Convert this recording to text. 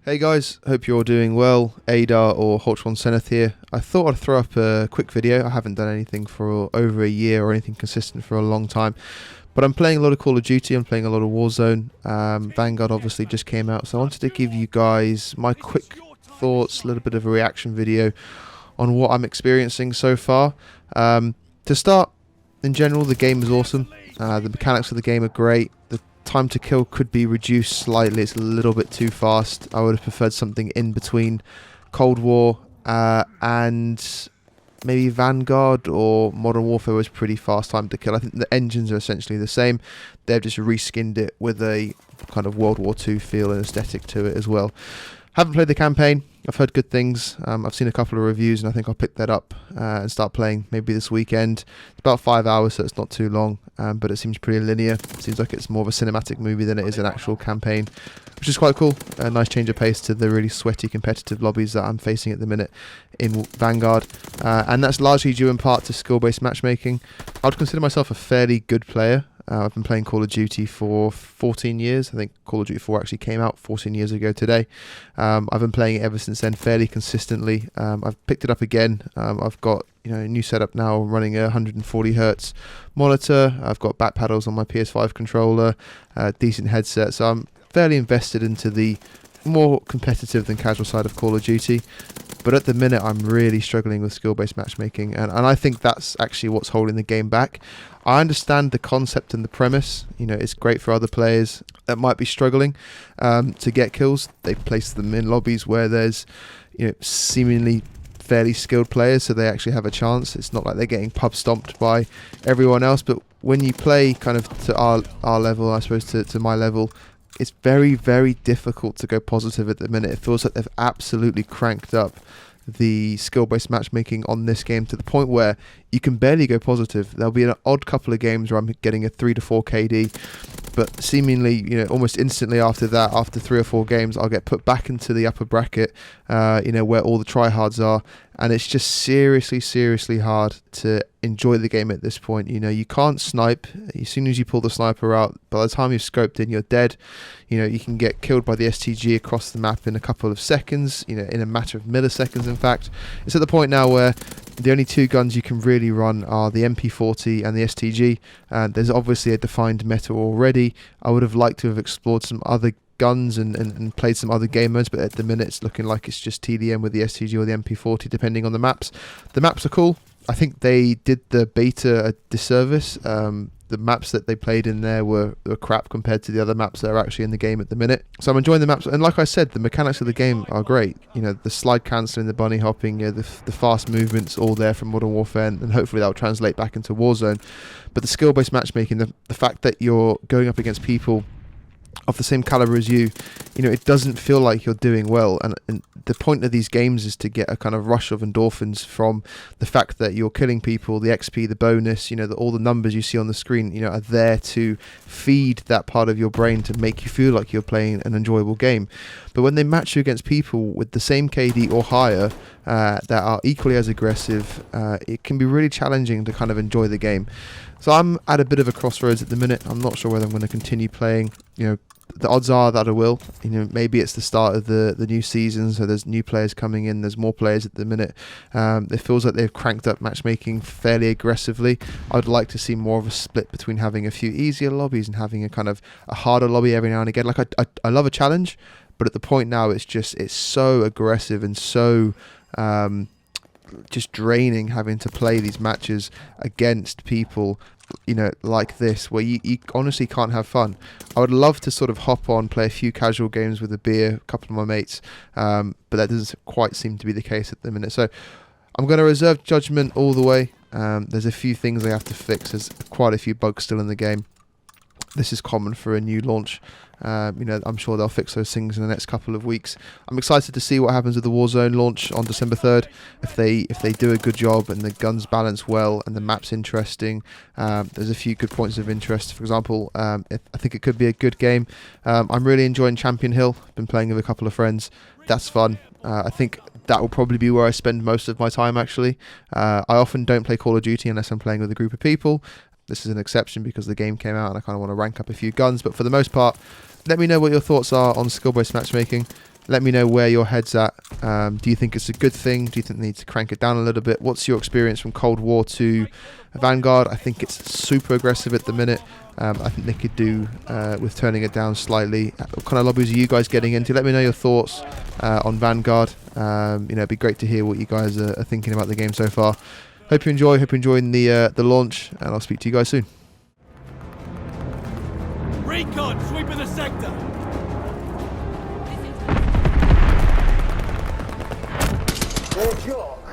Hey guys, hope you're all doing well. Adar or Holtron Seneth here. I thought I'd throw up a quick video. I haven't done anything for over a year or anything consistent for a long time. But I'm playing a lot of Call of Duty, I'm playing a lot of Warzone. Vanguard obviously just came out, so I wanted to give you guys my quick thoughts, a little bit of a reaction video on what I'm experiencing so far. To start, in general, the game is awesome. The mechanics of the game are great. The time to kill could be reduced slightly. It's a little bit too fast. I would have preferred something in between Cold War and maybe Vanguard or Modern Warfare was pretty fast time to kill. I think the engines are essentially the same. They've just reskinned it with a kind of World War II feel and aesthetic to it as well. Haven't played the campaign. I've heard good things. I've seen a couple of reviews and I think I'll pick that up and start playing maybe this weekend. It's about 5 hours, so it's not too long, but it seems pretty linear. It seems like it's more of a cinematic movie than it is an actual campaign, which is quite cool. A nice change of pace to the really sweaty competitive lobbies that I'm facing at the minute in Vanguard. And that's largely due in part to skill-based matchmaking. I would consider myself a fairly good player. I've been playing Call of Duty for 14 years. I think Call of Duty 4 actually came out 14 years ago today. I've been playing it ever since then fairly consistently. I've picked it up again. I've got a new setup now, running a 140 hertz monitor. I've got back paddles on my PS5 controller, decent headset. So I'm fairly invested into the more competitive than casual side of Call of Duty. But at the minute, I'm really struggling with skill-based matchmaking, and I think that's actually what's holding the game back. I understand the concept and the premise. It's great for other players that might be struggling to get kills. They place them in lobbies where there's seemingly fairly skilled players, so they actually have a chance. It's not like they're getting pub stomped by everyone else. But when you play kind of to our level, I suppose to my level, it's very, very difficult to go positive at the minute. It feels like they've absolutely cranked up the skill-based matchmaking on this game to the point where you can barely go positive. There'll be an odd couple of games where I'm getting a 3 to 4 KD, but seemingly, almost instantly after that, after 3 or 4 games, I'll get put back into the upper bracket, where all the tryhards are, and it's just seriously, seriously hard to enjoy the game at this point. You can't snipe. As soon as you pull the sniper out, by the time you've scoped in, you're dead. You can get killed by the STG across the map in a couple of seconds, in a matter of milliseconds, in fact. It's at the point now where the only 2 guns you can really run are the MP40 and the STG. There's obviously a defined meta already. I would have liked to have explored some other guns and played some other game modes, but at the minute it's looking like it's just TDM with the STG or the MP40 depending on the maps. The maps are cool. I think they did the beta a disservice. The maps that they played in there were crap compared to the other maps that are actually in the game at the minute. So I'm enjoying the maps, and like I said, the mechanics of the game are great. The slide cancelling, the bunny hopping, the fast movements, all there from Modern Warfare, and hopefully that'll translate back into Warzone. But the skill-based matchmaking, the fact that you're going up against people of the same caliber as you, it doesn't feel like you're doing well, and the point of these games is to get a kind of rush of endorphins from the fact that you're killing people, the XP, the bonus, all the numbers you see on the screen, are there to feed that part of your brain to make you feel like you're playing an enjoyable game. But when they match you against people with the same KD or higher that are equally as aggressive, it can be really challenging to kind of enjoy the game. So I'm at a bit of a crossroads at the minute. I'm not sure whether I'm going to continue playing. The odds are that I will. Maybe it's the start of the new season, so there's new players coming in, there's more players at the minute. It feels like they've cranked up matchmaking fairly aggressively. I'd like to see more of a split between having a few easier lobbies and having a kind of a harder lobby every now and again. Like I love a challenge, but at the point now it's so aggressive and so just draining having to play these matches against people like this, where you honestly can't have fun. I would love to sort of hop on, play a few casual games with a beer, a couple of my mates, but that doesn't quite seem to be the case at the minute. So I'm going to reserve judgment all the way. There's a few things I have to fix. There's quite a few bugs still in the game. This is common for a new launch. I'm sure they'll fix those things in the next couple of weeks. I'm excited to see what happens with the Warzone launch on December 3rd. If they do a good job and the guns balance well and the map's interesting, there's a few good points of interest. For example, I think it could be a good game. I'm really enjoying Champion Hill. I've been playing with a couple of friends. That's fun. I think that will probably be where I spend most of my time, actually. I often don't play Call of Duty unless I'm playing with a group of people. This is an exception because the game came out and I kind of want to rank up a few guns. But for the most part, let me know what your thoughts are on skill-based matchmaking. Let me know where your head's at. Do you think it's a good thing? Do you think they need to crank it down a little bit? What's your experience from Cold War to Vanguard? I think it's super aggressive at the minute. I think they could do with turning it down slightly. What kind of lobbies are you guys getting into? Let me know your thoughts on Vanguard. It'd be great to hear what you guys are thinking about the game so far. Hope you enjoy. Hope you're enjoying the launch, and I'll speak to you guys soon. Recon sweeping the sector. Bonjour.